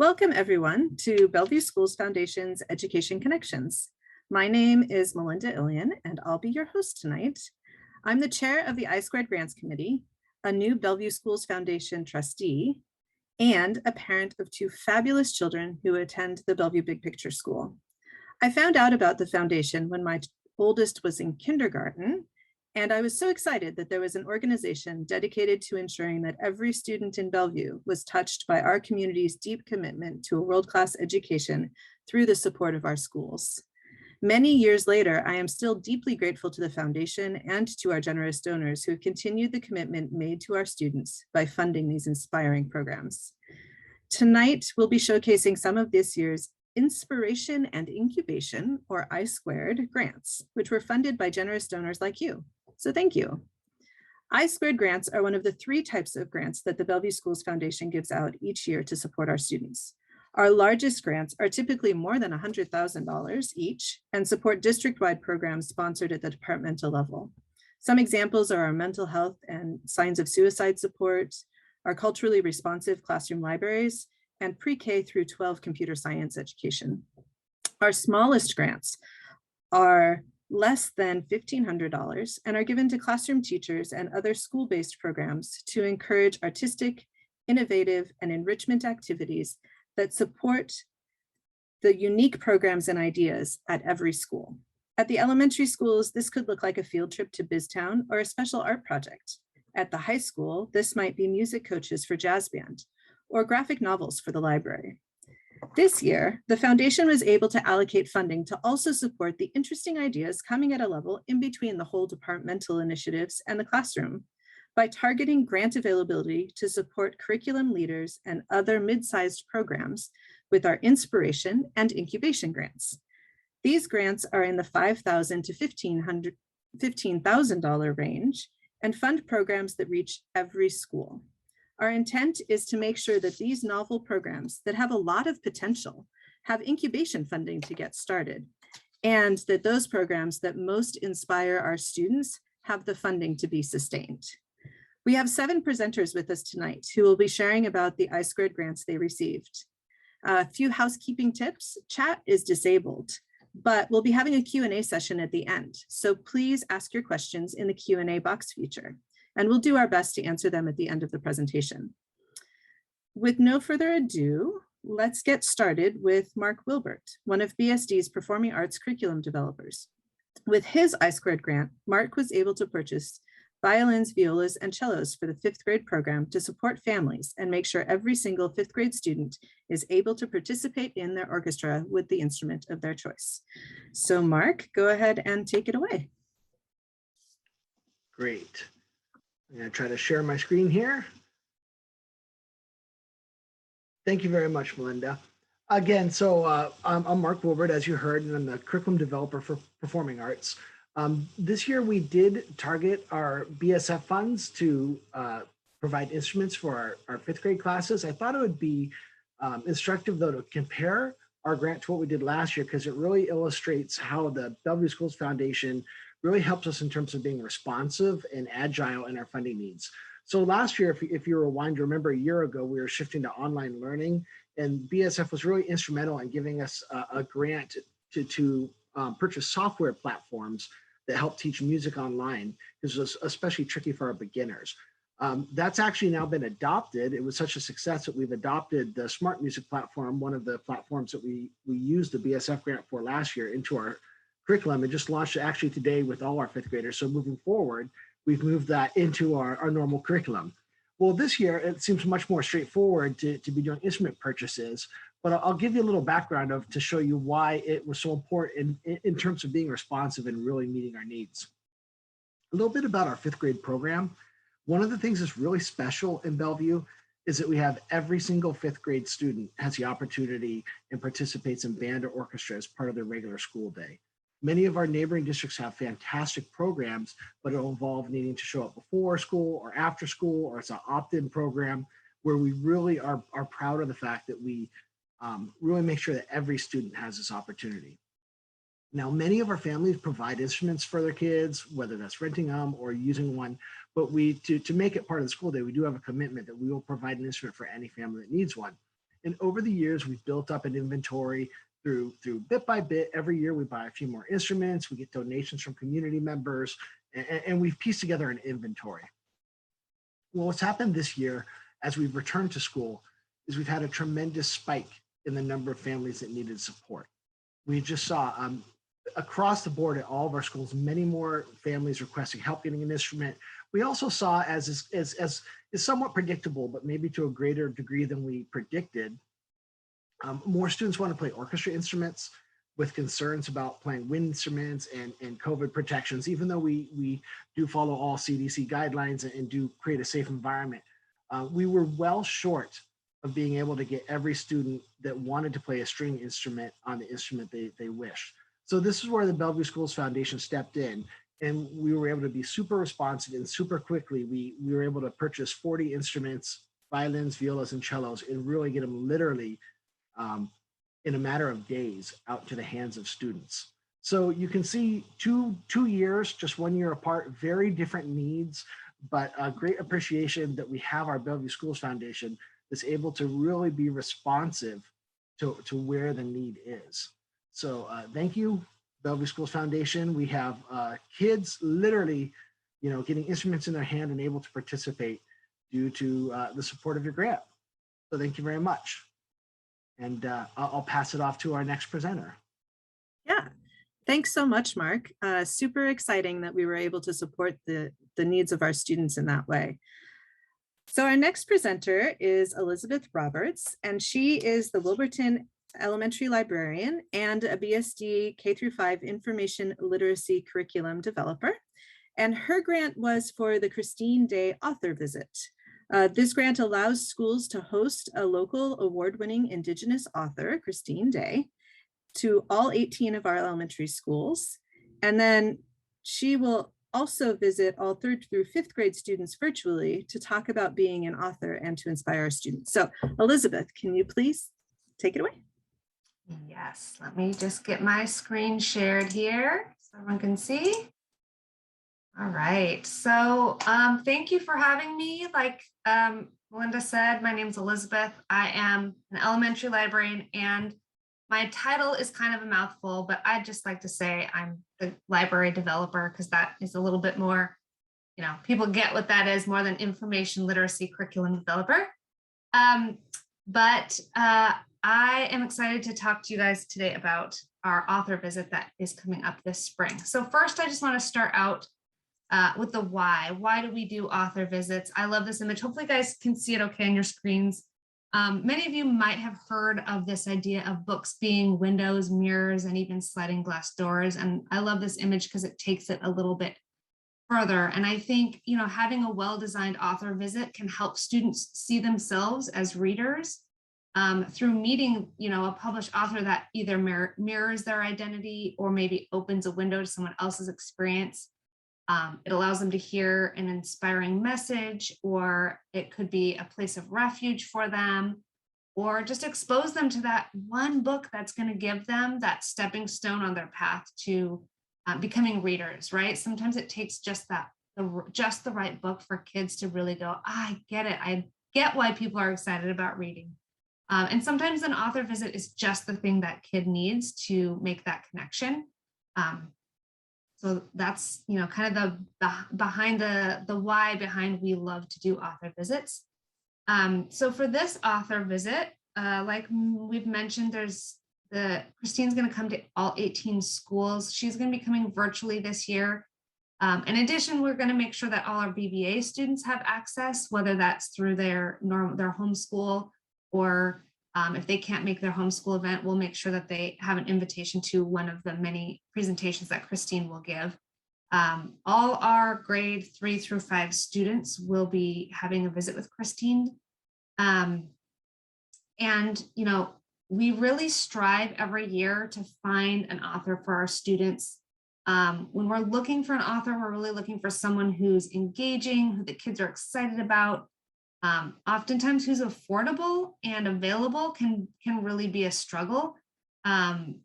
Welcome everyone to Bellevue Schools Foundation's Education Connections. My name is Melinda Illian and I'll be your host tonight. I'm the chair of the I² Grants Committee, a new Bellevue Schools Foundation trustee, and a parent of two fabulous children who attend the Bellevue Big Picture School. I found out about the foundation when my oldest was in kindergarten, and I was so excited that there was an organization dedicated to ensuring that every student in Bellevue was touched by our community's deep commitment to a world-class education through the support of our schools. Many years later, I am still deeply grateful to the foundation and to our generous donors who have continued the commitment made to our students by funding these inspiring programs. Tonight, we'll be showcasing some of this year's Inspiration and Incubation, or I² grants, which were funded by generous donors like you. So thank you. I² grants are one of the three types of grants that the Bellevue Schools Foundation gives out each year to support our students. Our largest grants are typically more than $100,000 each and support district-wide programs sponsored at the departmental level. Some examples are our mental health and signs of suicide support, our culturally responsive classroom libraries, and pre-K through 12 computer science education. Our smallest grants are less than $1,500 and are given to classroom teachers and other school-based programs to encourage artistic, innovative, and enrichment activities that support the unique programs and ideas at every school. At the elementary schools, this could look like a field trip to BizTown or a special art project. At the high school, this might be music coaches for jazz band or graphic novels for the library. This year, the foundation was able to allocate funding to also support the interesting ideas coming at a level in between the whole departmental initiatives and the classroom by targeting grant availability to support curriculum leaders and other mid-sized programs with our Inspiration and Incubation grants. These grants are in the $5,000 to $15,000 range and fund programs that reach every school. Our intent is to make sure that these novel programs that have a lot of potential have incubation funding to get started, and that those programs that most inspire our students have the funding to be sustained. We have 7 presenters with us tonight who will be sharing about the I² grants they received. A few housekeeping tips: chat is disabled, but we'll be having a Q&A session at the end. So please ask your questions in the Q&A box feature, and we'll do our best to answer them at the end of the presentation. With no further ado, let's get started with Mark Wilbert, one of BSD's performing arts curriculum developers. With his I² grant, Mark was able to purchase violins, violas, and cellos for the 5th grade program to support families and make sure every single 5th grade student is able to participate in their orchestra with the instrument of their choice. So Mark, go ahead and take it away. Great. I'm going to try to share my screen here. Thank you very much, Melinda. Again, so I'm Mark Wilbert, as you heard, and I'm the curriculum developer for performing arts. This year, we did target our BSF funds to provide instruments for our 5th grade classes. I thought it would be instructive, though, to compare our grant to what we did last year, because it really illustrates how the Bellevue Schools Foundation really helps us in terms of being responsive and agile in our funding needs. So last year, if you rewind, you remember a year ago, we were shifting to online learning, and BSF was really instrumental in giving us a grant to purchase software platforms that help teach music online. This was especially tricky for our beginners. That's actually now been adopted. It was such a success that we've adopted the Smart Music platform, one of the platforms that we used the BSF grant for last year, into our curriculum, and just launched it actually today with all our 5th graders. So moving forward, we've moved that into our normal curriculum. Well, this year, it seems much more straightforward to be doing instrument purchases, but I'll give you a little background to show you why it was so important in terms of being responsive and really meeting our needs. A little bit about our 5th grade program. One of the things that's really special in Bellevue is that we have every single 5th grade student has the opportunity and participates in band or orchestra as part of their regular school day. Many of our neighboring districts have fantastic programs, but it'll involve needing to show up before school or after school, or it's an opt-in program where we really are proud of the fact that we really make sure that every student has this opportunity. Now, many of our families provide instruments for their kids, whether that's renting them or using one, but to make it part of the school day, we do have a commitment that we will provide an instrument for any family that needs one. And over the years, we've built up an inventory through bit by bit. Every year we buy a few more instruments, we get donations from community members, and we've pieced together an inventory. Well, what's happened this year as we've returned to school is we've had a tremendous spike in the number of families that needed support. We just saw across the board at all of our schools, many more families requesting help getting an instrument. We also saw, as is somewhat predictable, but maybe to a greater degree than we predicted, more students want to play orchestra instruments with concerns about playing wind instruments and COVID protections, even though we do follow all CDC guidelines and do create a safe environment. We were well short of being able to get every student that wanted to play a string instrument on the instrument they wish. So this is where the Bellevue Schools Foundation stepped in, and we were able to be super responsive and super quickly. We were able to purchase 40 instruments, violins, violas, and cellos, and really get them literally in a matter of days out to the hands of students. So you can see two years, just 1 year apart, very different needs, but a great appreciation that we have our Bellevue Schools Foundation that's able to really be responsive to where the need is. So thank you, Bellevue Schools Foundation. We have kids literally, getting instruments in their hand and able to participate due to the support of your grant. So thank you very much. And I'll pass it off to our next presenter. Yeah, thanks so much, Mark. Super exciting that we were able to support the needs of our students in that way. So our next presenter is Elizabeth Roberts, and she is the Wilburton Elementary Librarian and a BSD K-5 Information Literacy Curriculum developer. And her grant was for the Christine Day Author Visit. This grant allows schools to host a local award-winning Indigenous author, Christine Day, to all 18 of our elementary schools. And then she will also visit all 3rd through 5th grade students virtually to talk about being an author and to inspire our students. So Elizabeth, can you please take it away? Yes, let me just get my screen shared here so everyone can see. All right, so thank you for having me. Like Melinda said, my name is Elizabeth. I am an elementary librarian, and my title is kind of a mouthful, but I'd just like to say I'm the library developer because that is a little bit more, people get what that is more than information literacy curriculum developer. But I am excited to talk to you guys today about our author visit that is coming up this spring. So first, I just want to start out with the why. Why do we do author visits? I love this image. Hopefully you guys can see it okay on your screens. Many of you might have heard of this idea of books being windows, mirrors, and even sliding glass doors. And I love this image because it takes it a little bit further. And I think, having a well-designed author visit can help students see themselves as readers through meeting, a published author that either mirrors their identity or maybe opens a window to someone else's experience. It allows them to hear an inspiring message, or it could be a place of refuge for them, or just expose them to that one book that's going to give them that stepping stone on their path to becoming readers, right? Sometimes it takes just the right book for kids to really go, I get it. I get why people are excited about reading. And sometimes an author visit is just the thing that kid needs to make that connection. So that's, kind of behind the why behind we love to do author visits. So for this author visit, like we've mentioned, Christine's going to come to all 18 schools. She's going to be coming virtually this year. In addition, we're going to make sure that all our BBA students have access, whether that's through their home school, or if they can't make their homeschool event, we'll make sure that they have an invitation to one of the many presentations that Christine will give. All our grade 3 through 5 students will be having a visit with Christine. And, we really strive every year to find an author for our students. When we're looking for an author, we're really looking for someone who's engaging, who the kids are excited about. Oftentimes who's affordable and available can really be a struggle. And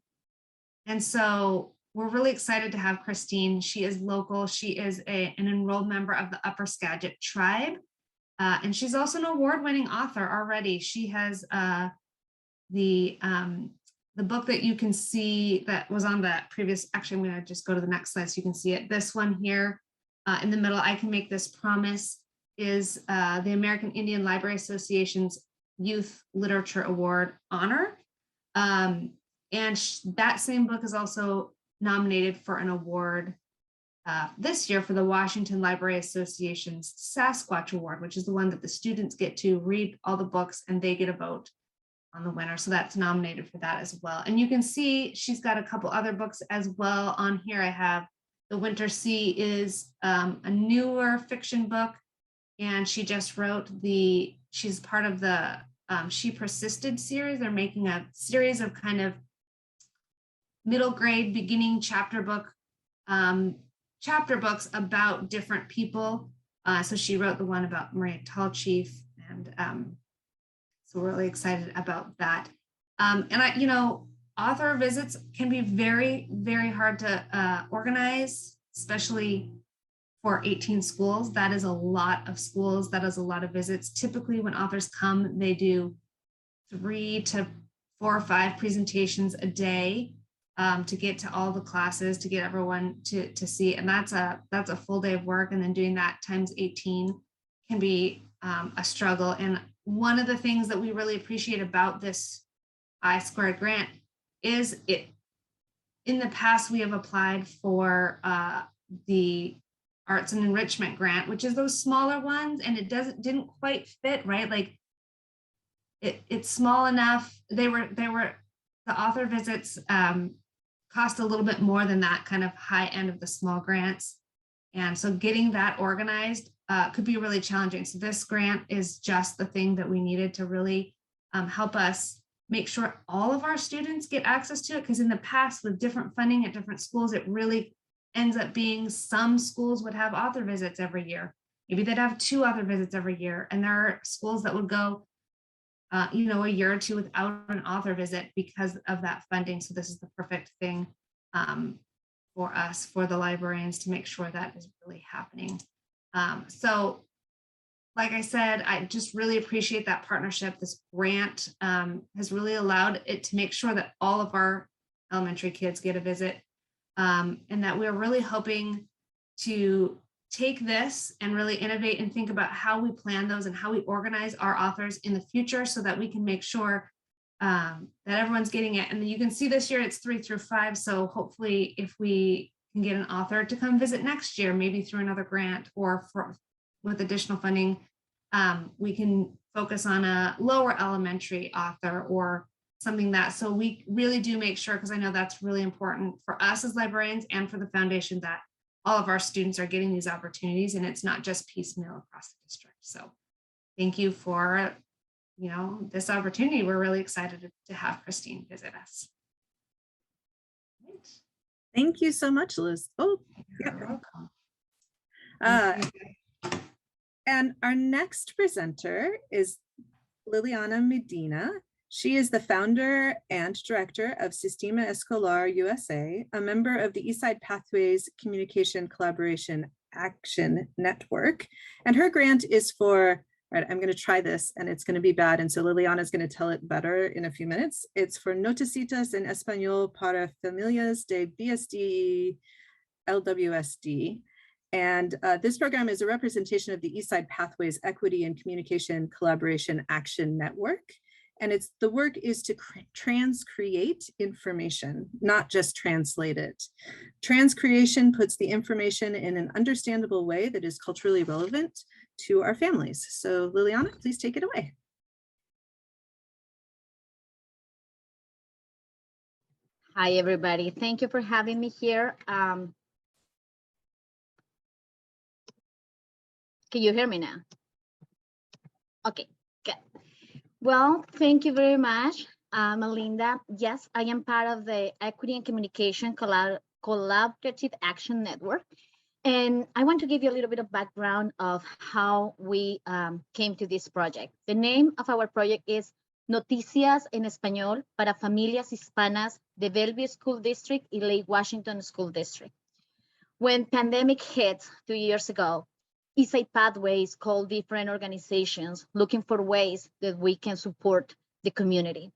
so we're really excited to have Christine. She is local. She is an enrolled member of the Upper Skagit tribe. And she's also an award-winning author already. She has the book that you can see that was on the previous, actually, I'm going to just go to the next slide so you can see it. This one here in the middle, I Can Make This Promise, is the American Indian Library Association's Youth Literature Award honor. And that same book is also nominated for an award this year for the Washington Library Association's Sasquatch Award, which is the one that the students get to read all the books and they get a vote on the winner. So that's nominated for that as well. And you can see she's got a couple other books as well on here. I have The Winter Sea is a newer fiction book, and she just wrote she's part of the She Persisted series. They're making a series of kind of middle grade beginning chapter books about different people. So she wrote the one about Maria Tallchief, and so we're really excited about that. And author visits can be very, very hard to organize, especially for 18 schools. That is a lot of schools. That is a lot of visits. Typically when authors come, they do 3 to 4 or 5 presentations a day to get to all the classes, to get everyone to see. And that's a full day of work. And then doing that times 18 can be a struggle. And one of the things that we really appreciate about this I² grant is in the past, we have applied for the Arts and Enrichment grant, which is those smaller ones, and it didn't quite fit, right? Like it's small enough. The author visits cost a little bit more than that kind of high end of the small grants. And so getting that organized could be really challenging. So this grant is just the thing that we needed to really help us make sure all of our students get access to it. Because in the past, with different funding at different schools, it really ends up being some schools would have author visits every year. Maybe they'd have 2 author visits every year. And there are schools that would go a year or 2 without an author visit because of that funding. So this is the perfect thing for us, for the librarians, to make sure that is really happening. So like I said, I just really appreciate that partnership. This grant has really allowed it to make sure that all of our elementary kids get a visit, and that we're really hoping to take this and really innovate and think about how we plan those and how we organize our authors in the future so that we can make sure that everyone's getting it. And you can see this year it's 3 through 5. So hopefully if we can get an author to come visit next year, maybe through another grant or with additional funding, we can focus on a lower elementary author or something that, so we really do make sure, because I know that's really important for us as librarians and for the foundation, that all of our students are getting these opportunities and it's not just piecemeal across the district. So thank you for, this opportunity. We're really excited to have Christine visit us. Thank you so much, Liz. Oh, You're welcome. And our next presenter is Liliana Medina. She is the founder and director of Sistema Escolar USA, a member of the Eastside Pathways Communication Collaboration Action Network. And her grant is for, all right, I'm going to try this and it's going to be bad. And so Liliana is going to tell it better in a few minutes. It's for Noticitas en Español para Familias de BSD LWSD. And this program is a representation of the Eastside Pathways Equity and Communication Collaboration Action Network. And the work is to transcreate information, not just translate it. Transcreation puts the information in an understandable way that is culturally relevant to our families. So Liliana, please take it away. Hi, everybody. Thank you for having me here. Can you hear me now? Okay, good. Well, thank you very much, Melinda. Yes, I am part of the Equity and Communication Collaborative Action Network. And I want to give you a little bit of background of how we came to this project. The name of our project is Noticias en Español para Familias Hispanas de Bellevue School District y Lake Washington School District. When pandemic hit 2 years ago, Eastside Pathways called different organizations looking for ways that we can support the community.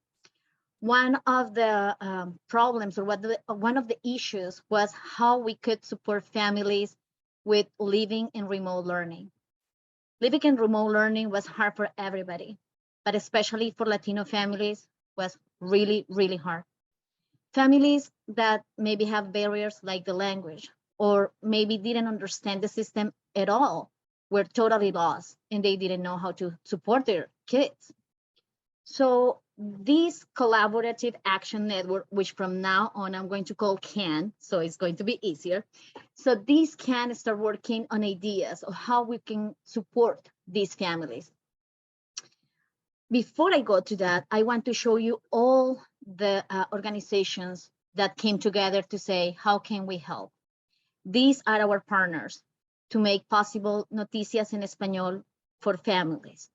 One of the problems or one of the issues was how we could support families with living in remote learning. Living in remote learning was hard for everybody, but especially for Latino families was really, really hard. Families that maybe have barriers like the language or maybe didn't understand the system at all were totally lost and they didn't know how to support their kids. So this collaborative action network, which from now on I'm going to call CAN, so it's going to be easier. So these can start working on ideas of how we can support these families. Before I go to that, I want to show you all the organizations that came together to say, how can we help? These are our partners to make possible Noticias en Español for families.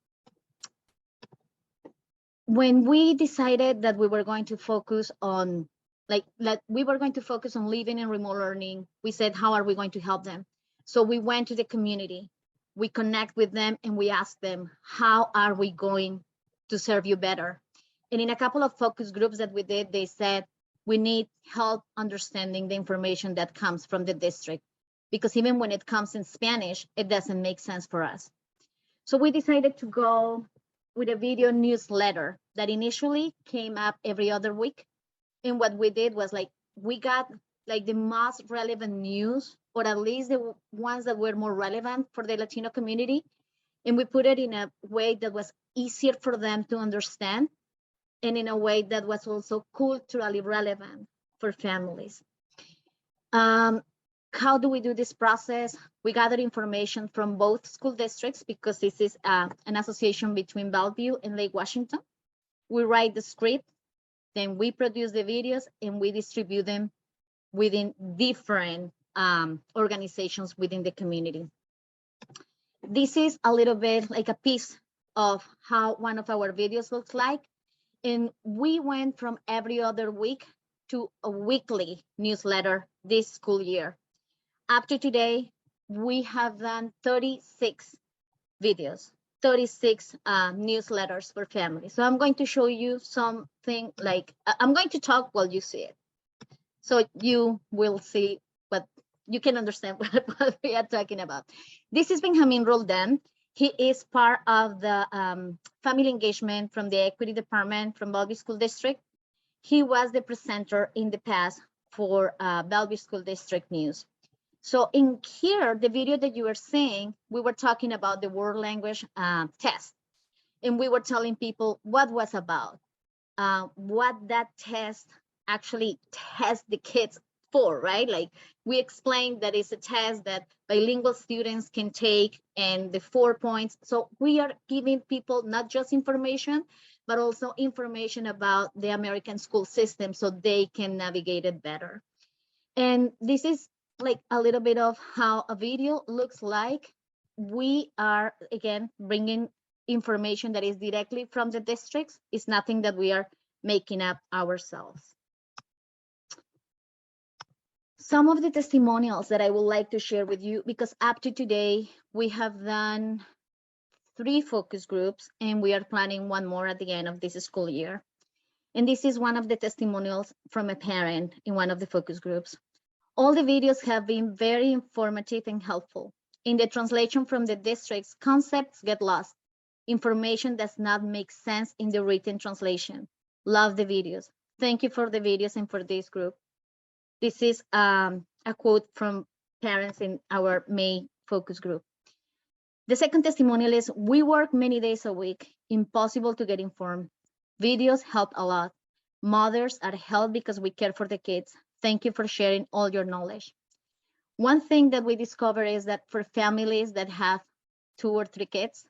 When we decided that we were going to focus on living in remote learning, we said, how are we going to help them? So we went to the community, we connect with them and we asked them, how are we going to serve you better? And in a couple of focus groups that we did, they said, we need help understanding the information that comes from the district, because even when it comes in Spanish, it doesn't make sense for us. So we decided to go with a video newsletter that initially came up every other week. And what we did was we got the most relevant news, or at least the ones that were more relevant for the Latino community. And we put it in a way that was easier for them to understand and in a way that was also culturally relevant for families. How do we do this process? We gather information from both school districts because this is an association between Bellevue and Lake Washington. We write the script, then we produce the videos and we distribute them within different organizations within the community. This is a little bit like a piece of how one of our videos looks like. And we went from every other week to a weekly newsletter this school year. Up to today, we have done 36 videos, 36 newsletters for families. So I'm going to show you something I'm going to talk while you see it. So you will see what you can understand what we are talking about. This is Benjamin Roldan. He is part of the family engagement from the equity department from Bellevue School District. He was the presenter in the past for Bellevue School District News. So in here, the video that you are seeing, we were talking about the world language test. And we were telling people what was about, what that test actually tests the kids for, right? Like we explained that it's a test that bilingual students can take and the 4 points. So we are giving people not just information, but also information about the American school system so they can navigate it better. And this is like a little bit of how a video looks like. We are, again, bringing information that is directly from the districts. It's nothing that we are making up ourselves. Some of the testimonials that I would like to share with you, because up to today, we have done 3 focus groups and we are planning 1 more at the end of this school year. And this is one of the testimonials from a parent in one of the focus groups. All the videos have been very informative and helpful. In the translation from the districts, concepts get lost. Information does not make sense in the written translation. Love the videos. Thank you for the videos and for this group. This is a quote from parents in our May focus group. The second testimonial is, we work many days a week, impossible to get informed. Videos help a lot. Mothers are helped because we care for the kids. Thank you for sharing all your knowledge. One thing that we discovered is that for families that have 2 or 3 kids,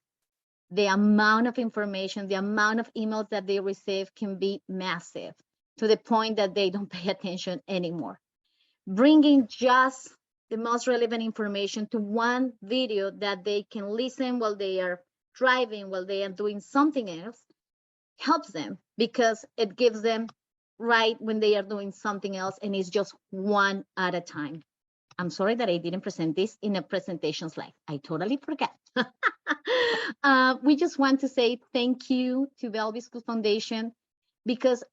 the amount of information, the amount of emails that they receive can be massive, to the point that they don't pay attention anymore. Bringing just the most relevant information to one video that they can listen while they are driving, while they are doing something else, helps them because it gives them right when they are doing something else, and it's just one at a time. I'm sorry that I didn't present this in a presentation slide. I totally forgot. We just want to say thank you to Bellevue School Foundation, because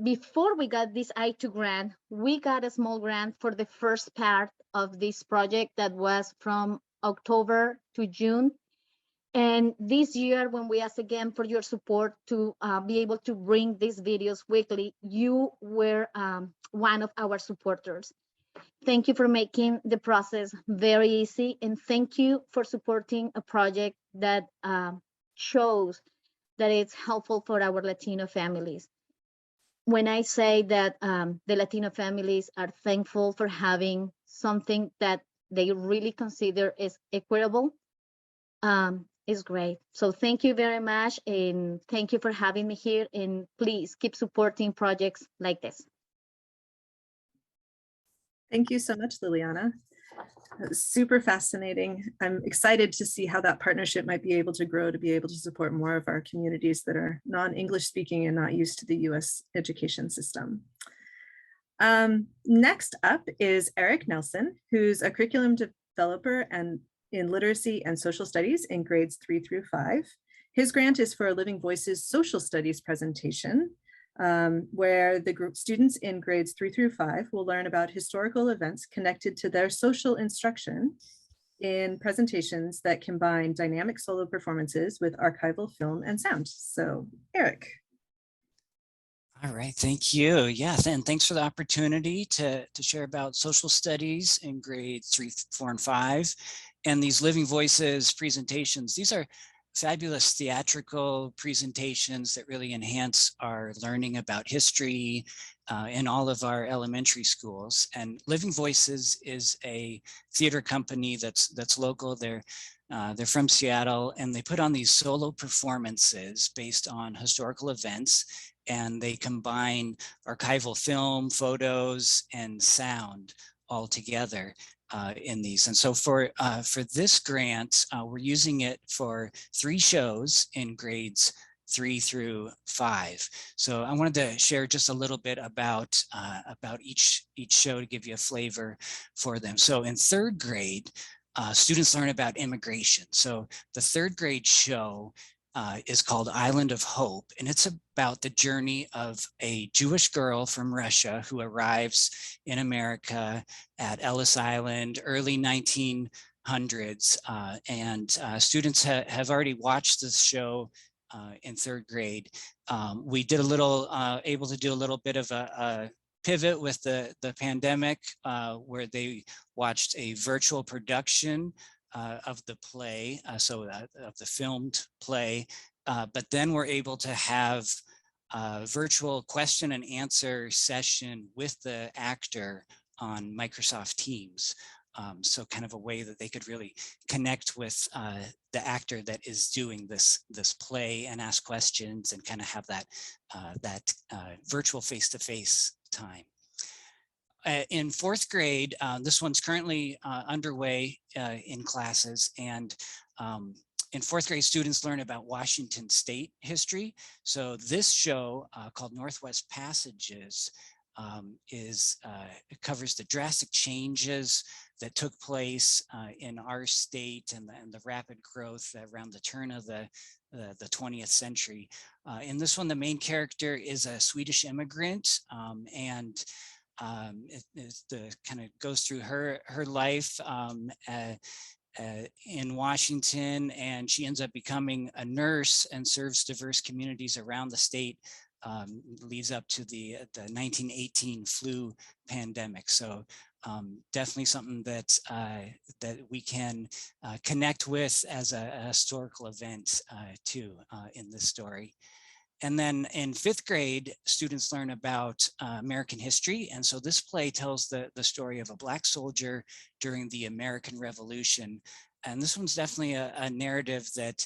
before we got this I2 grant, we got a small grant for the first part of this project that was from October to June. And this year, when we asked again for your support to be able to bring these videos weekly, you were one of our supporters. Thank you for making the process very easy, and thank you for supporting a project that shows that it's helpful for our Latino families. When I say that the Latino families are thankful for having something that they really consider is equitable, is great. So thank you very much, and thank you for having me here, and please keep supporting projects like this. Thank you so much, Liliana. Super fascinating. I'm excited to see how that partnership might be able to grow to be able to support more of our communities that are non-English speaking and not used to the US education system. Next up is Eric Nelson, who's a curriculum developer and in literacy and social studies in grades 3 through 5. His grant is for a Living Voices social studies presentation, where the group students in grades 3 through 5 will learn about historical events connected to their social instruction in presentations that combine dynamic solo performances with archival film and sound. So Eric. All right, thank you. Yes, and thanks for the opportunity to share about social studies in grades 3, 4, and 5. And these Living Voices presentations, these are fabulous theatrical presentations that really enhance our learning about history in all of our elementary schools. And Living Voices is a theater company that's local. They're from Seattle, and they put on these solo performances based on historical events, and they combine archival film, photos, and sound all together in these. And so for this grant, we're using it for 3 shows in grades 3 through 5. So I wanted to share just a little bit about each show to give you a flavor for them. So in 3rd grade, students learn about immigration. So the 3rd grade show is called Island of Hope, and it's about the journey of a Jewish girl from Russia who arrives in America at Ellis Island, early 1900s, and students have already watched this show in 3rd grade. We did able to do a little bit of a pivot with the pandemic, where they watched a virtual production of the play, of the filmed play, but then we're able to have a virtual question and answer session with the actor on Microsoft Teams. So kind of a way that they could really connect with the actor that is doing this play and ask questions and kind of have that virtual face-to-face time. In 4th grade, this one's currently underway in classes, and in 4th grade, students learn about Washington State history. So this show called Northwest Passages it covers the drastic changes that took place in our state and the rapid growth around the turn of the 20th century. In this one, the main character is a Swedish immigrant, and it kind of goes through her life in Washington, and she ends up becoming a nurse and serves diverse communities around the state. Leads up to the 1918 flu pandemic. So definitely something that we can connect with as a historical event too in this story. And then in 5th grade, students learn about American history. And so this play tells the story of a Black soldier during the American Revolution. And this one's definitely a narrative that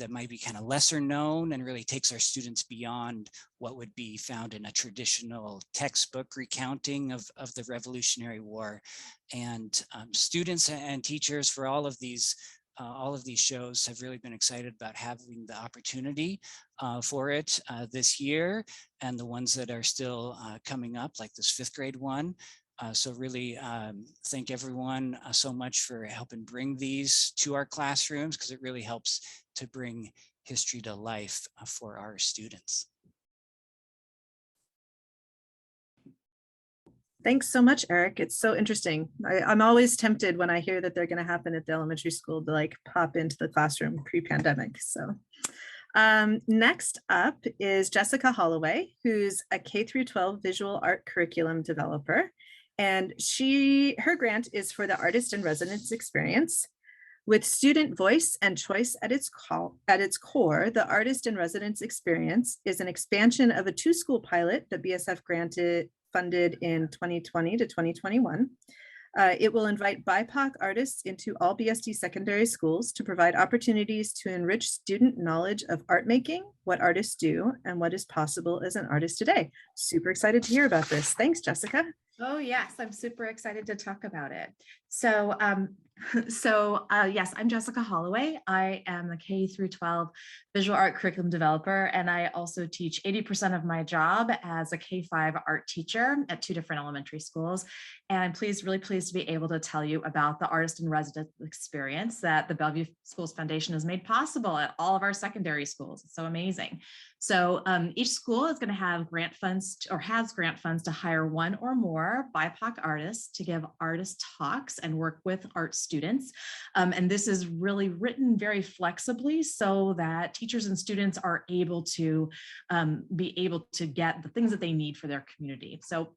might be kind of lesser known and really takes our students beyond what would be found in a traditional textbook recounting of the Revolutionary War. And students and teachers for all of these shows have really been excited about having the opportunity for it this year, and the ones that are still coming up, like this 5th grade one. So really thank everyone so much for helping bring these to our classrooms, because it really helps to bring history to life for our students. Thanks so much, Eric. It's so interesting. I'm always tempted when I hear that they're going to happen at the elementary school to like pop into the classroom pre-pandemic. So next up is Jessica Holloway, who's a K through 12 visual art curriculum developer. And her grant is for the Artist in Residence experience. With student voice and choice at its core, the Artist in Residence experience is an expansion of a 2-school pilot that BSF funded in 2020 to 2021. It will invite BIPOC artists into all BSD secondary schools to provide opportunities to enrich student knowledge of art making, what artists do, and what is possible as an artist today. Super excited to hear about this. Thanks, Jessica. Oh, yes, I'm super excited to talk about it. So, yes, I'm Jessica Holloway. I am a K through 12 visual art curriculum developer, and I also teach 80% of my job as a K-5 art teacher at 2 different elementary schools. And I'm really pleased to be able to tell you about the Artist in Residence experience that the Bellevue Schools Foundation has made possible at all of our secondary schools. It's so amazing. So each school is going to have grant funds or has grant funds to hire 1 or more BIPOC artists to give artist talks and work with art students. And this is really written very flexibly so that teachers and students are able to be able to get the things that they need for their community. So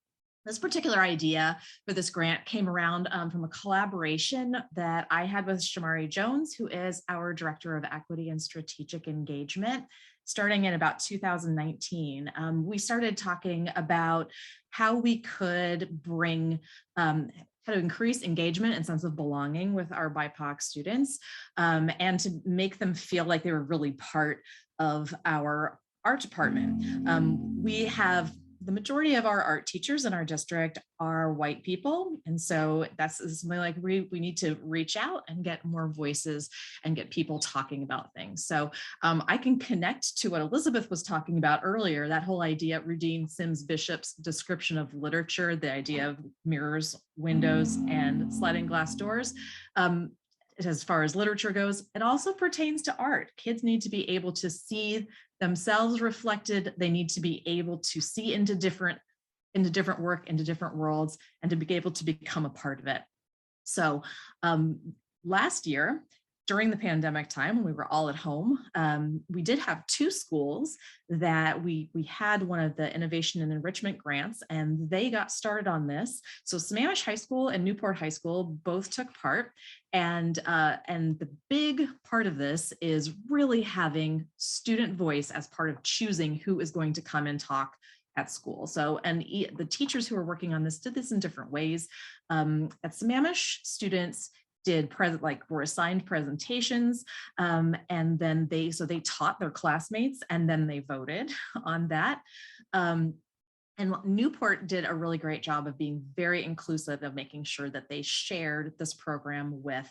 this particular idea for this grant came around from a collaboration that I had with Shamari Jones, who is our Director of Equity and Strategic Engagement, starting in about 2019. We started talking about how we could bring, how to increase engagement and sense of belonging with our BIPOC students, and to make them feel like they were really part of our art department. We have the majority of our art teachers in our district are white people. And so that's something like we need to reach out and get more voices and get people talking about things. So I can connect to what Elizabeth was talking about earlier, that whole idea, Rudine Sims Bishop's description of literature, the idea of mirrors, windows, and sliding glass doors. As far as literature goes, it also pertains to art. Kids need to be able to see themselves reflected. They need to be able to see into different work, into different worlds, and to be able to become a part of it. So last year, during the pandemic time, when we were all at home, we did have 2 schools that we had one of the innovation and enrichment grants, and they got started on this. So Sammamish High School and Newport High School both took part. And the big part of this is really having student voice as part of choosing who is going to come and talk at school. So, and the teachers who are working on this did this in different ways. At Sammamish, students were assigned presentations, and then they taught their classmates, and then they voted on that. And Newport did a really great job of being very inclusive, of making sure that they shared this program with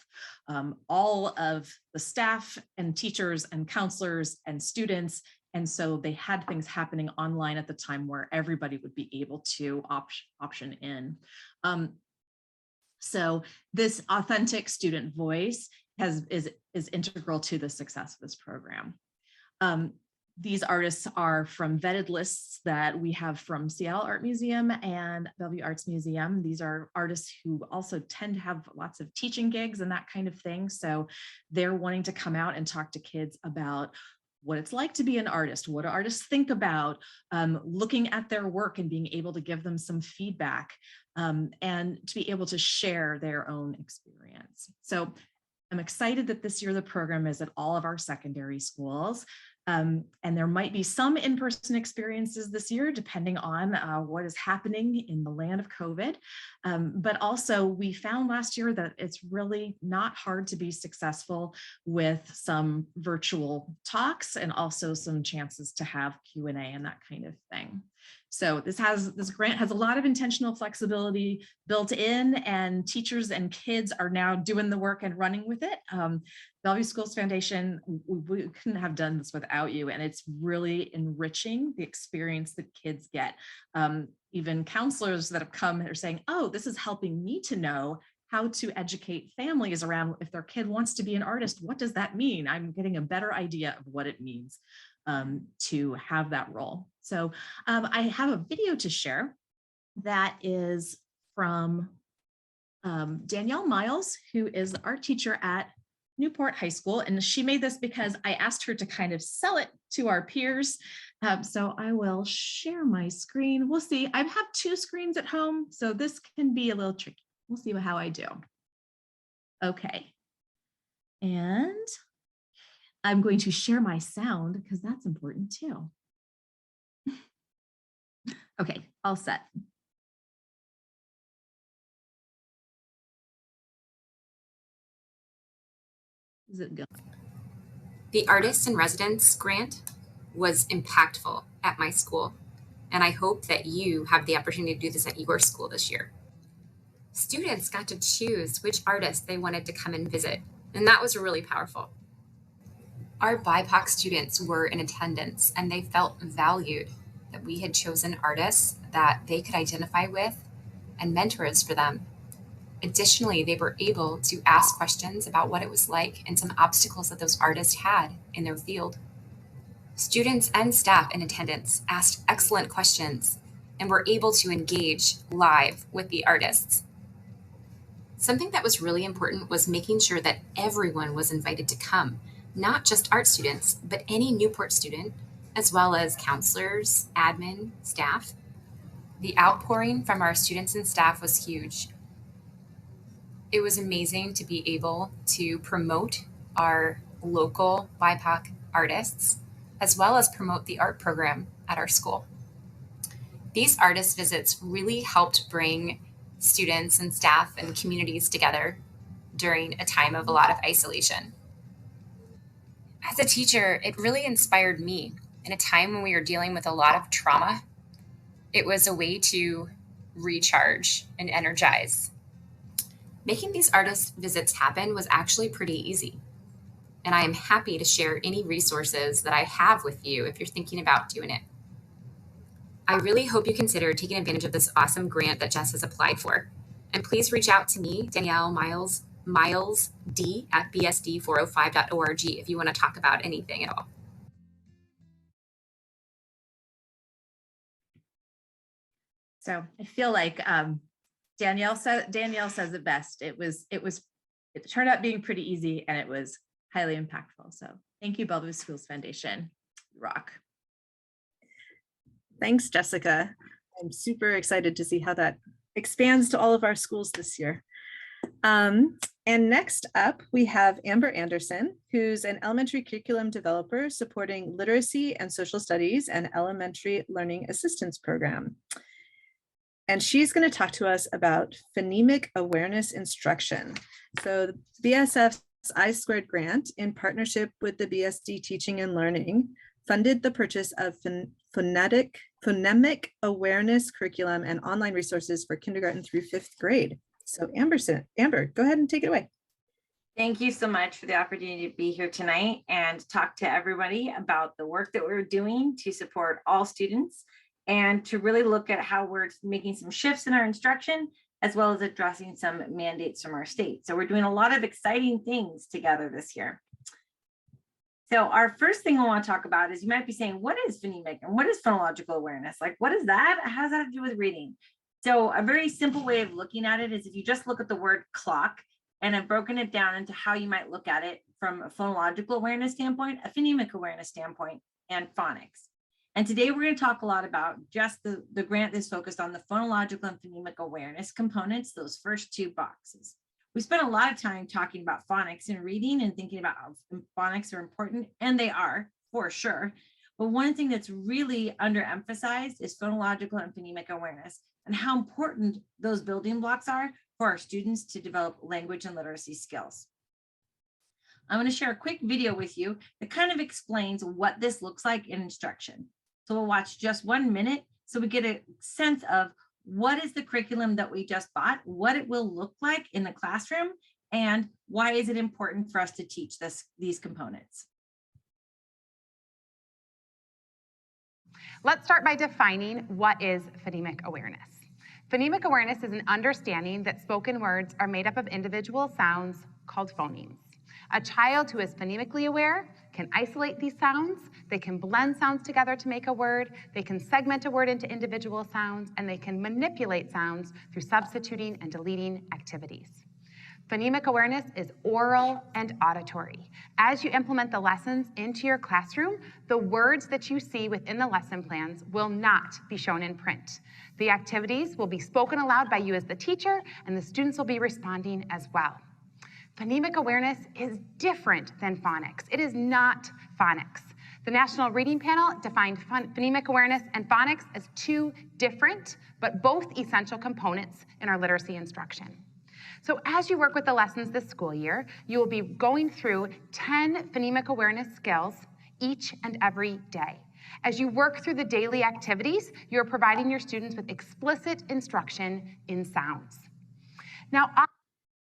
all of the staff and teachers and counselors and students. And so they had things happening online at the time where everybody would be able to option in. So this authentic student voice is integral to the success of this program. These artists are from vetted lists that we have from Seattle Art Museum and Bellevue Arts Museum. These are artists who also tend to have lots of teaching gigs and that kind of thing. So they're wanting to come out and talk to kids about what it's like to be an artist, what do artists think about, looking at their work and being able to give them some feedback, and to be able to share their own experience. So I'm excited that this year the program is at all of our secondary schools. And there might be some in-person experiences this year, depending on what is happening in the land of COVID. But also we found last year that it's really not hard to be successful with some virtual talks and also some chances to have Q&A and that kind of thing. So this grant has a lot of intentional flexibility built in, and teachers and kids are now doing the work and running with it. Bellevue Schools Foundation, we couldn't have done this without you, and it's really enriching the experience that kids get. Even counselors that have come are saying, oh, this is helping me to know how to educate families around if their kid wants to be an artist, what does that mean? I'm getting a better idea of what it means to have that role. So I have a video to share that is from Danielle Miles, who is the art teacher at Newport High School. And she made this because I asked her to kind of sell it to our peers. So I will share my screen. We'll see. I have 2 screens at home, so this can be a little tricky. We'll see how I do. Okay. And I'm going to share my sound because that's important too. Okay, all set. Is it good? The Artists in Residence grant was impactful at my school, and I hope that you have the opportunity to do this at your school this year. Students got to choose which artist they wanted to come and visit, and that was really powerful. Our BIPOC students were in attendance, and they felt valued that we had chosen artists that they could identify with and mentors for them. Additionally, they were able to ask questions about what it was like and some obstacles that those artists had in their field. Students and staff in attendance asked excellent questions and were able to engage live with the artists. Something that was really important was making sure that everyone was invited to come, not just art students, but any Newport student, as well as counselors, admin, staff. The outpouring from our students and staff was huge. It was amazing to be able to promote our local BIPOC artists, as well as promote the art program at our school. These artist visits really helped bring students and staff and communities together during a time of a lot of isolation. As a teacher, it really inspired me in a time when we were dealing with a lot of trauma. It was a way to recharge and energize. Making these artist visits happen was actually pretty easy, and I am happy to share any resources that I have with you if you're thinking about doing it. I really hope you consider taking advantage of this awesome grant that Jess has applied for, and please reach out to me, Danielle Miles D at bsd405.org if you want to talk about anything at all. So I feel like Danielle says it best. It turned out being pretty easy, and it was highly impactful. So thank you, Bellevue Schools Foundation. Rock. Thanks, Jessica. I'm super excited to see how that expands to all of our schools this year. And next up, we have Amber Anderson, who's an elementary curriculum developer supporting literacy and social studies and elementary learning assistance program. And she's going to talk to us about phonemic awareness instruction. So the BSF's I² grant, in partnership with the BSD Teaching and Learning, funded the purchase of phonemic awareness curriculum and online resources for kindergarten through 5th grade. So Amber, go ahead and take it away. Thank you so much for the opportunity to be here tonight and talk to everybody about the work that we're doing to support all students and to really look at how we're making some shifts in our instruction, as well as addressing some mandates from our state. So we're doing a lot of exciting things together this year. So our first thing I want to talk about is, you might be saying, what is phonemic and what is phonological awareness? Like, what is that? How does that have to do with reading? So a very simple way of looking at it is if you just look at the word clock, and I've broken it down into how you might look at it from a phonological awareness standpoint, a phonemic awareness standpoint, and phonics. And today we're going to talk a lot about just the grant that's focused on the phonological and phonemic awareness components, those first 2 boxes. We spent a lot of time talking about phonics and reading and thinking about how phonics are important, and they are for sure. But one thing that's really underemphasized is phonological and phonemic awareness and how important those building blocks are for our students to develop language and literacy skills. I'm going to share a quick video with you that kind of explains what this looks like in instruction. So we'll watch just 1 minute so we get a sense of what is the curriculum that we just bought, what it will look like in the classroom, and why is it important for us to teach these components. Let's start by defining what is phonemic awareness. Phonemic awareness is an understanding that spoken words are made up of individual sounds called phonemes. A child who is phonemically aware can isolate these sounds, they can blend sounds together to make a word, they can segment a word into individual sounds, and they can manipulate sounds through substituting and deleting activities. Phonemic awareness is oral and auditory. As you implement the lessons into your classroom, the words that you see within the lesson plans will not be shown in print. The activities will be spoken aloud by you as the teacher, and the students will be responding as well. Phonemic awareness is different than phonics. It is not phonics. The National Reading Panel defined phonemic awareness and phonics as two different, but both essential components in our literacy instruction. So as you work with the lessons this school year, you will be going through 10 phonemic awareness skills each and every day. As you work through the daily activities, you're providing your students with explicit instruction in sounds. Now,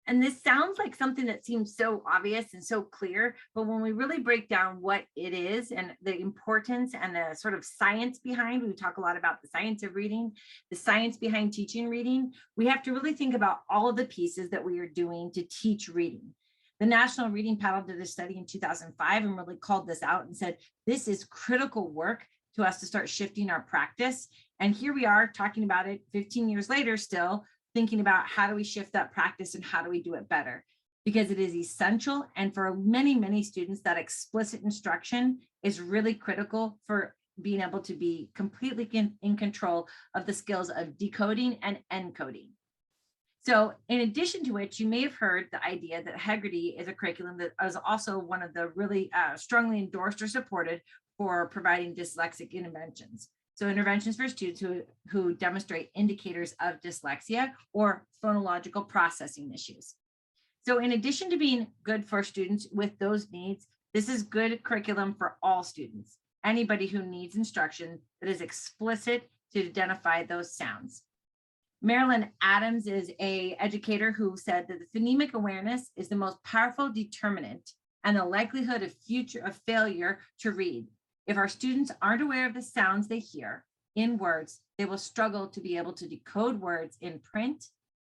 and this sounds like something that seems so obvious and so clear, but when we really break down what it is and the importance and the sort of science behind, we talk a lot about the science of reading, the science behind teaching reading, we have to really think about all of the pieces that we are doing to teach reading. The National Reading Panel did a study in 2005 and really called this out and said, this is critical work to us to start shifting our practice. And here we are talking about it 15 years later still, thinking about how do we shift that practice and how do we do it better? Because it is essential. And for many, many students, that explicit instruction is really critical for being able to be completely in control of the skills of decoding and encoding. So in addition to which, you may have heard the idea that Heggerty is a curriculum that is also one of the really strongly endorsed or supported for providing dyslexic interventions. So interventions for students who demonstrate indicators of dyslexia or phonological processing issues. So in addition to being good for students with those needs, this is good curriculum for all students, anybody who needs instruction that is explicit to identify those sounds. Marilyn Adams is an educator who said that the phonemic awareness is the most powerful determinant and the likelihood of failure to read. If our students aren't aware of the sounds they hear in words, they will struggle to be able to decode words in print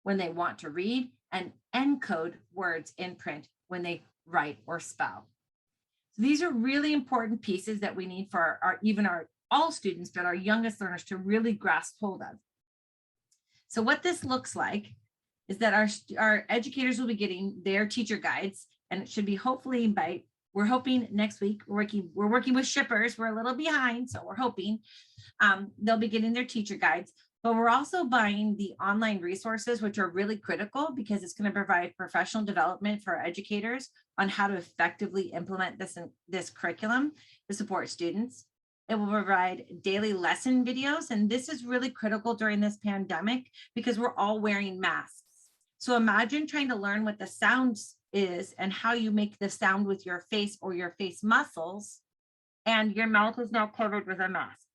when they want to read and encode words in print when they write or spell. So these are really important pieces that we need for all students, but our youngest learners to really grasp hold of. So what this looks like is that our educators will be getting their teacher guides, and it should be hopefully we're hoping next week, we're working with shippers. We're a little behind, so we're hoping they'll be getting their teacher guides, but we're also buying the online resources, which are really critical because it's going to provide professional development for our educators on how to effectively implement this curriculum to support students. It will provide daily lesson videos, and this is really critical during this pandemic because we're all wearing masks. So imagine trying to learn what the sounds is and how you make the sound with your face or your face muscles, and your mouth is now covered with a mask.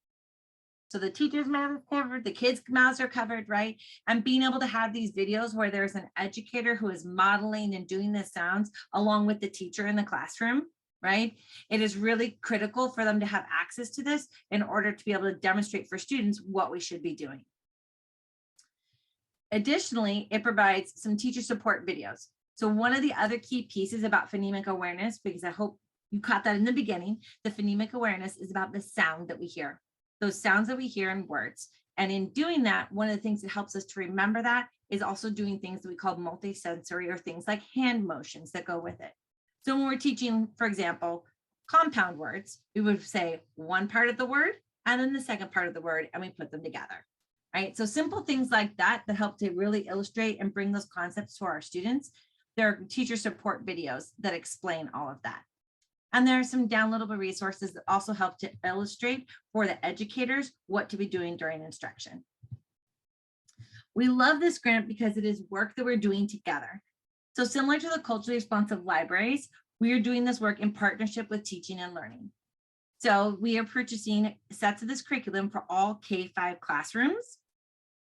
So the teacher's mouth is covered, the kids' mouths are covered, right? And being able to have these videos where there's an educator who is modeling and doing the sounds along with the teacher in the classroom, right? It is really critical for them to have access to this in order to be able to demonstrate for students what we should be doing. Additionally, it provides some teacher support videos. So one of the other key pieces about phonemic awareness, because I hope you caught that in the beginning, the phonemic awareness is about the sound that we hear, those sounds that we hear in words. And in doing that, one of the things that helps us to remember that is also doing things that we call multisensory, or things like hand motions that go with it. So when we're teaching, for example, compound words, we would say one part of the word and then the second part of the word, and we put them together, right? So simple things like that help to really illustrate and bring those concepts to our students. There are teacher support videos that explain all of that. And there are some downloadable resources that also help to illustrate for the educators what to be doing during instruction. We love this grant because it is work that we're doing together. So similar to the culturally responsive libraries, we are doing this work in partnership with Teaching and Learning. So we are purchasing sets of this curriculum for all K-5 classrooms.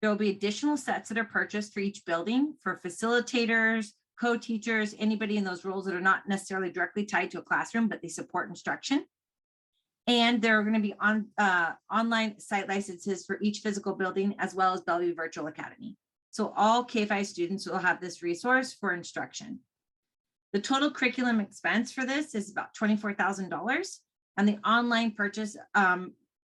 There will be additional sets that are purchased for each building for facilitators, co-teachers, anybody in those roles that are not necessarily directly tied to a classroom, but they support instruction. And there are going to be online site licenses for each physical building, as well as Bellevue Virtual Academy. So all K-5 students will have this resource for instruction. The total curriculum expense for this is about $24,000, and the online purchase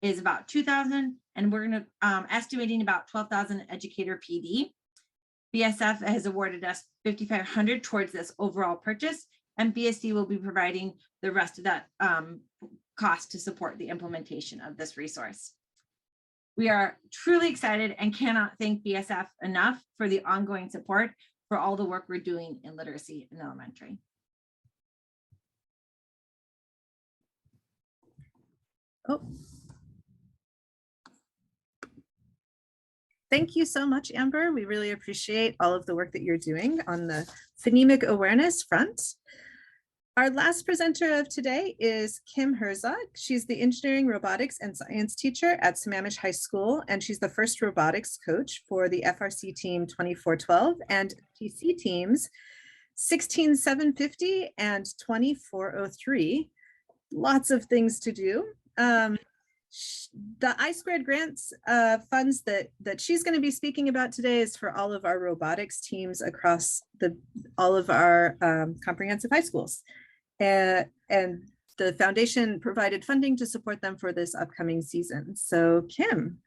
is about $2,000, and we're going to estimating about $12,000 educator PD. BSF has awarded us $5,500 towards this overall purchase, and BSD will be providing the rest of that cost to support the implementation of this resource. We are truly excited and cannot thank BSF enough for the ongoing support for all the work we're doing in literacy in elementary. Oh. Thank you so much, Amber. We really appreciate all of the work that you're doing on the phonemic awareness front. Our last presenter of today is Kim Herzog. She's the engineering, robotics, and science teacher at Sammamish High School, and she's the first robotics coach for the FRC team 2412 and TC teams 16750 and 2403. Lots of things to do. The I² grants funds that she's going to be speaking about today is for all of our robotics teams across all of our comprehensive high schools. And the foundation provided funding to support them for this upcoming season. So Kim.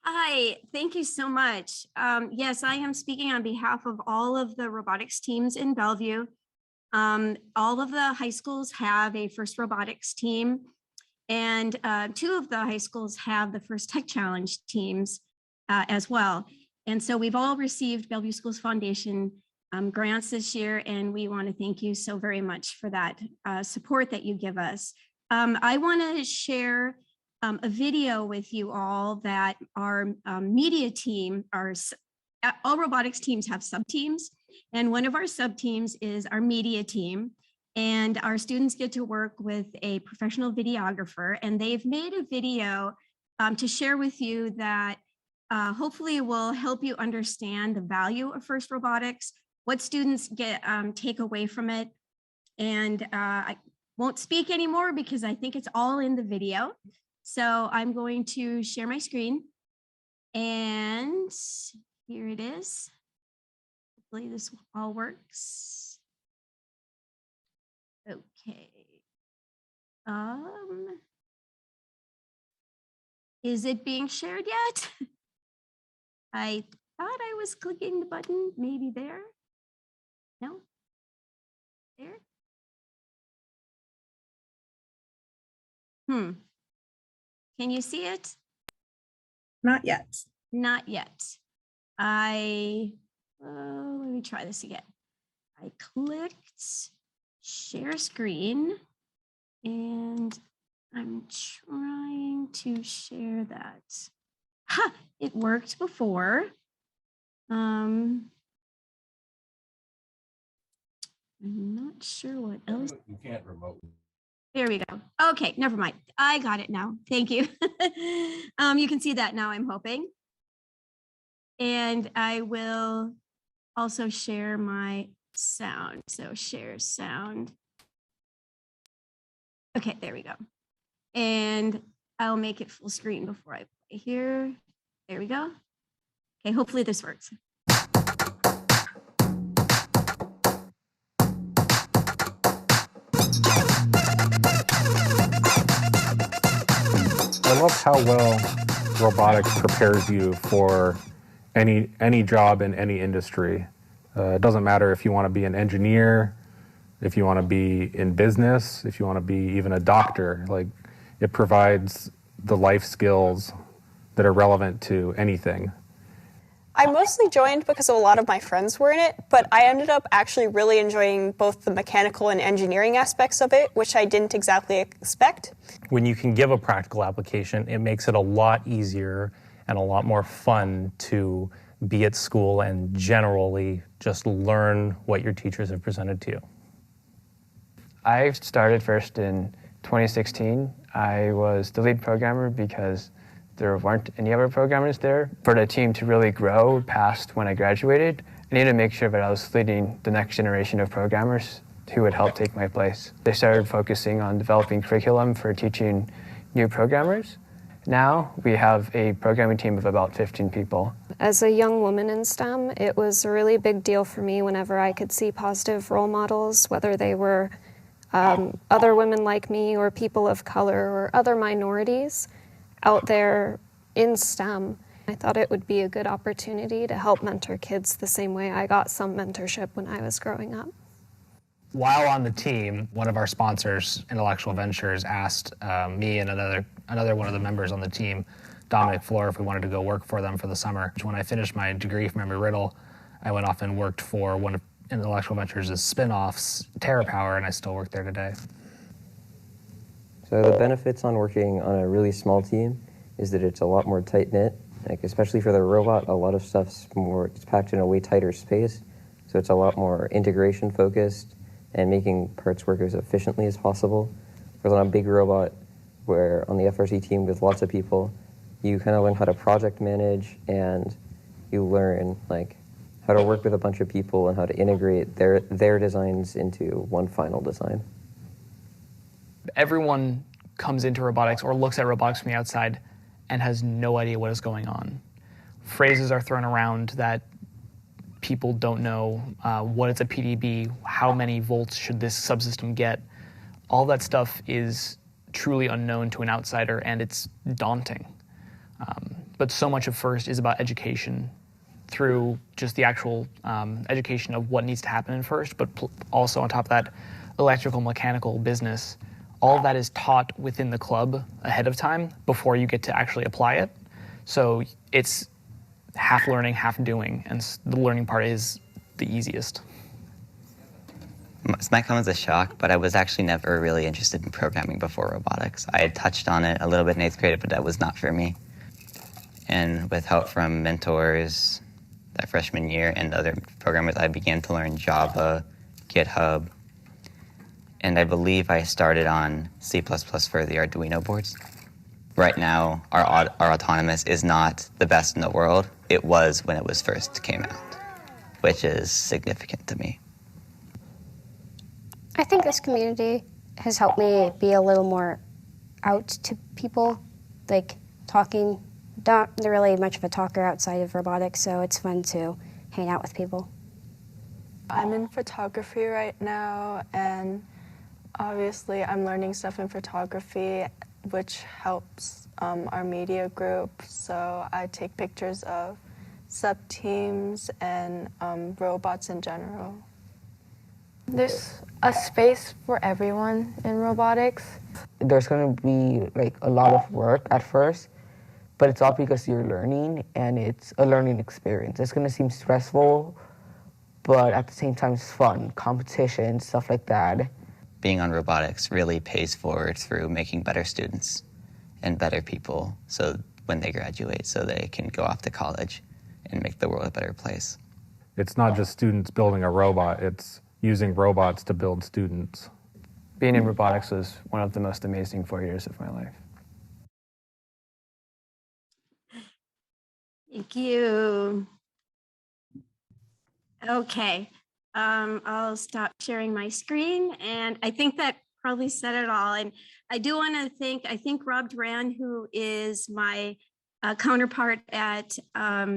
Hi, thank you so much. Yes, I am speaking on behalf of all of the robotics teams in Bellevue. All of the high schools have a first robotics team, and 2 of the high schools have the first tech challenge teams as well. And so we've all received Bellevue Schools Foundation grants this year, and we want to thank you so very much for that support that you give us. I want to share a video with you all that our media team, all robotics teams have sub-teams, and one of our sub-teams is our media team. And our students get to work with a professional videographer, and they've made a video to share with you that hopefully will help you understand the value of FIRST Robotics, what students take away from it. And I won't speak anymore because I think it's all in the video. So I'm going to share my screen, and here it is. Hopefully this all works. Okay. Is it being shared yet? I thought I was clicking the button, maybe there. No? There? Can you see it? Not yet. Not yet. Let me try this again. I clicked share screen, and I'm trying to share that. Ha! It worked before. I'm not sure what else. You can't remotely. There we go. Okay, never mind. I got it now. Thank you. You can see that now, I'm hoping. And I will also share my sound. So share sound. Okay, there we go. And I'll make it full screen before I play here. There we go. Okay, hopefully this works. I love how well robotics prepares you for any job in any industry. It doesn't matter if you want to be an engineer, if you want to be in business, if you want to be even a doctor. Like, it provides the life skills that are relevant to anything. I mostly joined because a lot of my friends were in it, but I ended up actually really enjoying both the mechanical and engineering aspects of it, which I didn't exactly expect. When you can give a practical application, it makes it a lot easier and a lot more fun to be at school and generally just learn what your teachers have presented to you. I started first in 2016. I was the lead programmer because there weren't any other programmers there. For the team to really grow past when I graduated, I needed to make sure that I was leading the next generation of programmers who would help take my place. They started focusing on developing curriculum for teaching new programmers. Now we have a programming team of about 15 people. As a young woman in STEM, it was a really big deal for me whenever I could see positive role models, whether they were other women like me or people of color or other minorities out there in STEM. I thought it would be a good opportunity to help mentor kids the same way I got some mentorship when I was growing up. While on the team, one of our sponsors, Intellectual Ventures, asked me and another one of the members on the team, Dominic Floor, if we wanted to go work for them for the summer. When I finished my degree from Embry-Riddle, I went off and worked for one of Intellectual Ventures' spin-offs, TerraPower, and I still work there today. So the benefits on working on a really small team is that it's a lot more tight-knit. Like especially for the robot, a lot of stuff's it's packed in a way tighter space. So it's a lot more integration focused and making parts work as efficiently as possible. Whereas on a big robot, where on the FRC team with lots of people, you kind of learn how to project manage and you learn like how to work with a bunch of people and how to integrate their designs into one final design. Everyone comes into robotics or looks at robotics from the outside and has no idea what is going on. Phrases are thrown around that people don't know. What is a PDB? How many volts should this subsystem get? All that stuff is truly unknown to an outsider, and it's daunting. But so much of FIRST is about education through just the actual education of what needs to happen in FIRST, but also on top of that, electrical, mechanical, business. All of that is taught within the club ahead of time before you get to actually apply it. So it's half learning, half doing, and the learning part is the easiest. This might come as a shock, but I was actually never really interested in programming before robotics. I had touched on it a little bit in 8th grade, but that was not for me. And with help from mentors that freshman year and other programmers, I began to learn Java, GitHub, and I believe I started on C++ for the Arduino boards. Right now, our autonomous is not the best in the world. It was when it was first came out, which is significant to me. I think this community has helped me be a little more out to people, like talking. Not really much of a talker outside of robotics, so it's fun to hang out with people. I'm in photography right now, and obviously I'm learning stuff in photography, which helps our media group. So I take pictures of sub-teams and robots in general. There's a space for everyone in robotics. There's going to be like a lot of work at first, but it's all because you're learning and it's a learning experience. It's going to seem stressful, but at the same time it's fun, competition, stuff like that. Being on robotics really pays forward through making better students and better people so when they graduate so they can go off to college and make the world a better place. It's not just students building a robot, it's using robots to build students. Being in robotics was one of the most amazing 4 years of my life. Thank you. Okay, I'll stop sharing my screen, and I think that probably said it all. And I do want to thank Rob Duran, who is my counterpart at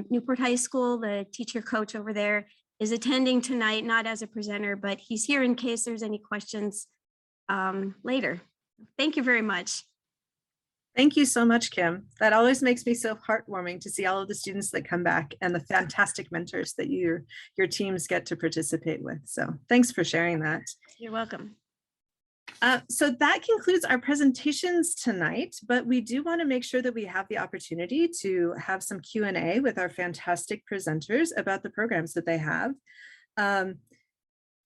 Newport High School, the teacher coach over there, is attending tonight, not as a presenter, but he's here in case there's any questions later. Thank you very much. Thank you so much, Kim. That always makes me so heartwarming to see all of the students that come back and the fantastic mentors that your teams get to participate with. So thanks for sharing that. You're welcome. So that concludes our presentations tonight, but we do want to make sure that we have the opportunity to have some Q&A with our fantastic presenters about the programs that they have.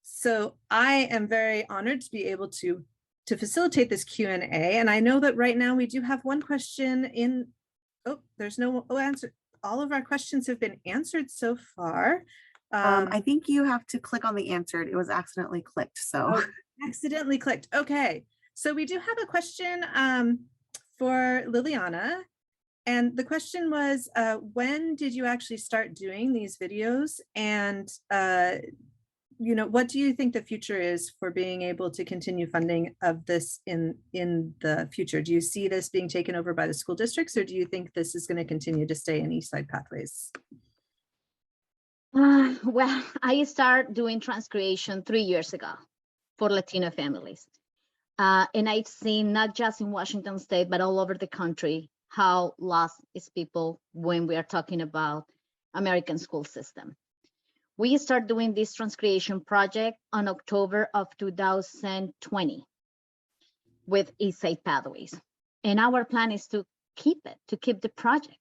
So I am very honored to be able to facilitate this Q&A. And I know that right now we do have one question in, there's no answer. All of our questions have been answered so far. I think you have to click on the answered. It was accidentally clicked, so. Accidentally clicked. Okay, so we do have a question for Liliana. And the question was, when did you actually start doing these videos? And what do you think the future is for being able to continue funding of this in the future? Do you see this being taken over by the school districts, or do you think this is going to continue to stay in Eastside Pathways? Well, I started doing transcreation 3 years ago for Latino families. And I've seen not just in Washington State, but all over the country, how lost is people when we are talking about American school system. We start doing this transcreation project on October of 2020 with Eastside Pathways. And our plan is to keep the project.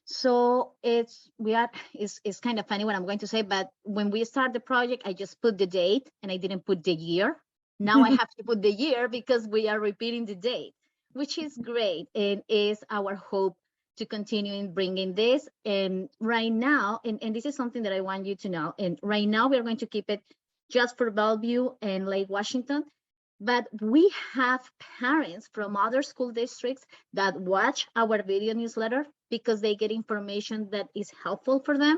So it's kind of funny what I'm going to say, but when we start the project, I just put the date and I didn't put the year. Now I have to put the year because we are repeating the date, which is great. And is our hope to continue in bringing this. And right now, and this is something that I want you to know, and right now we're going to keep it just for Bellevue and Lake Washington, but we have parents from other school districts that watch our video newsletter because they get information that is helpful for them.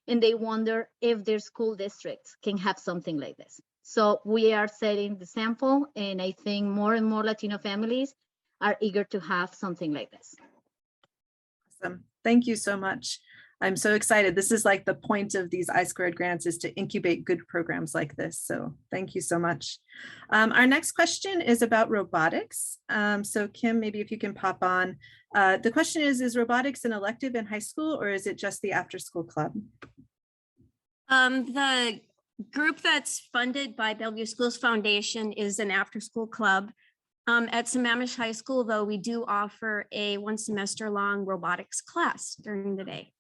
And they wonder if their school districts can have something like this. So we are setting the sample, and I think more and more Latino families are eager to have something like this. Awesome. Thank you so much. I'm so excited. This is like the point of these I² grants, is to incubate good programs like this. So thank you so much. Our next question is about robotics. So Kim, maybe if you can pop on. The question is robotics an elective in high school, or is it just the after school club? The group that's funded by Bellevue Schools Foundation is an after school club. At Sammamish High School, though, we do offer a 1 semester long robotics class during the day.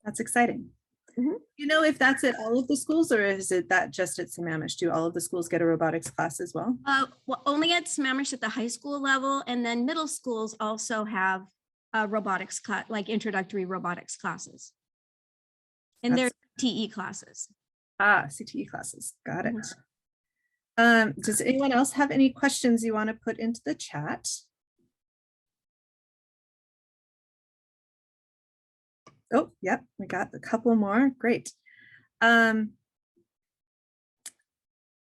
That's exciting. You know if that's at all of the schools, or is it that just at Sammamish? Do all of the schools get a robotics class as well? Well, only at Sammamish at the high school level, and then middle schools also have robotics class, like introductory robotics classes. And they're TE classes. CTE classes. Got it. Does anyone else have any questions you want to put into the chat? Oh, yep, we got a couple more. Great.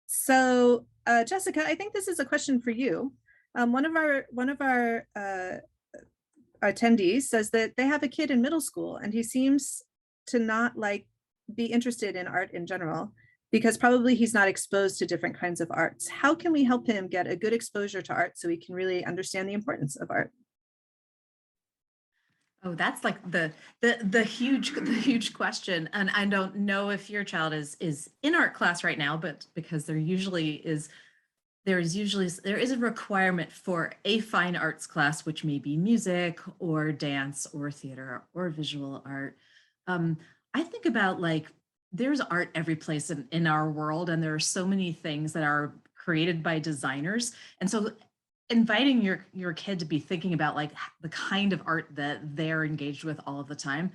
So Jessica, I think this is a question for you. One of our attendees says that they have a kid in middle school and he seems to not be interested in art in general, because probably he's not exposed to different kinds of arts. How can we help him get a good exposure to art so he can really understand the importance of art? Oh, that's like the huge question. And I don't know if your child is in art class right now, but because there is a requirement for a fine arts class, which may be music or dance or theater or visual art. I think about there's art every place in our world, and there are so many things that are created by designers. And so inviting your kid to be thinking about the kind of art that they're engaged with all of the time.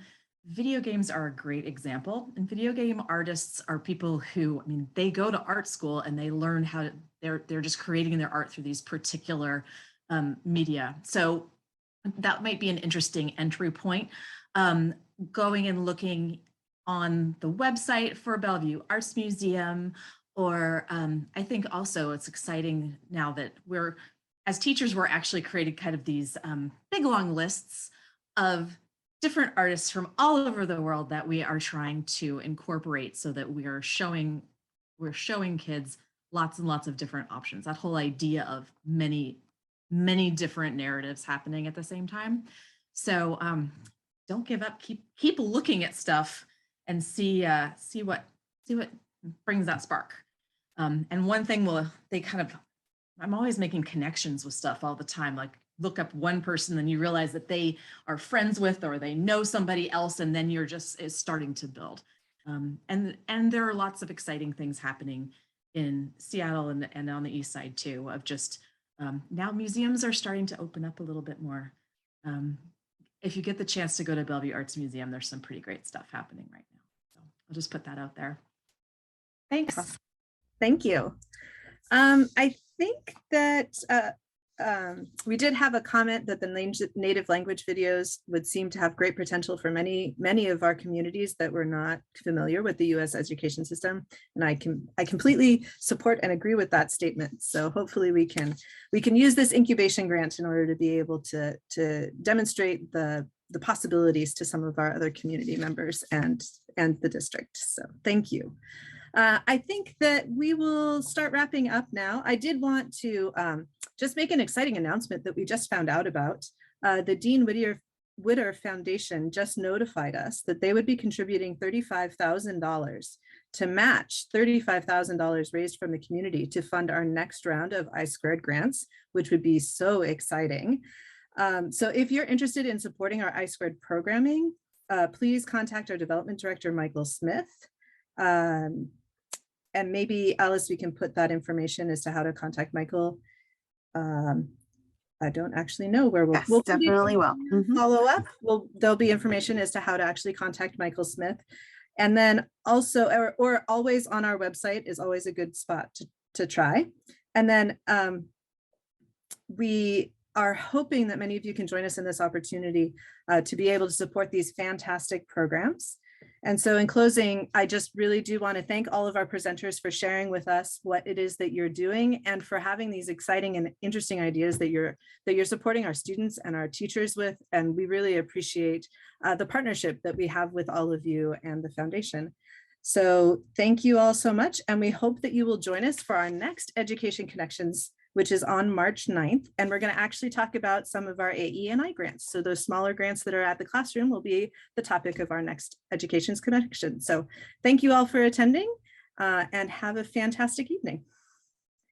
Video games are a great example. And video game artists are people who, they go to art school and they learn how they're just creating their art through these particular media. So that might be an interesting entry point. Going and looking on the website for Bellevue Arts Museum, or I think also it's exciting now that as teachers, we're actually creating kind of these big long lists of different artists from all over the world that we are trying to incorporate, so that we're showing kids lots and lots of different options. That whole idea of many different narratives happening at the same time. So don't give up. Keep looking at stuff and see what brings that spark. And one thing I'm always making connections with stuff all the time. Like look up one person, then you realize that they are friends with, or they know somebody else, and then you're starting to build. And there are lots of exciting things happening in Seattle and on the East Side too, of just now museums are starting to open up a little bit more. If you get the chance to go to Bellevue Arts Museum, there's some pretty great stuff happening right now. So I'll just put that out there. Thanks. Thank you. I think that we did have a comment that the native language videos would seem to have great potential for many of our communities that were not familiar with the U.S. education system, and I completely support and agree with that statement. So hopefully we can use this incubation grant in order to be able to demonstrate the the possibilities to some of our other community members and the district. So thank you. I think that we will start wrapping up now. I did want to just make an exciting announcement that we just found out about. The Dean Witter Foundation just notified us that they would be contributing $35,000 to match $35,000 raised from the community to fund our next round of I² grants, which would be so exciting. So if you're interested in supporting our I² programming, please contact our development director, Michael Smith. And maybe, Alice, we can put that information as to how to contact Michael. I don't actually know where we'll definitely will. Follow up. There'll be information as to how to actually contact Michael Smith. And then also, or always on our website is always a good spot to try. And then we are hoping that many of you can join us in this opportunity to be able to support these fantastic programs. And so in closing, I just really do want to thank all of our presenters for sharing with us what it is that you're doing and for having these exciting and interesting ideas that you're supporting our students and our teachers with. And we really appreciate the partnership that we have with all of you and the foundation. So thank you all so much. And we hope that you will join us for our next Education Connections, which is on March 9th. And we're going to actually talk about some of our AE and I grants. So those smaller grants that are at the classroom will be the topic of our next Education Connection. So thank you all for attending and have a fantastic evening.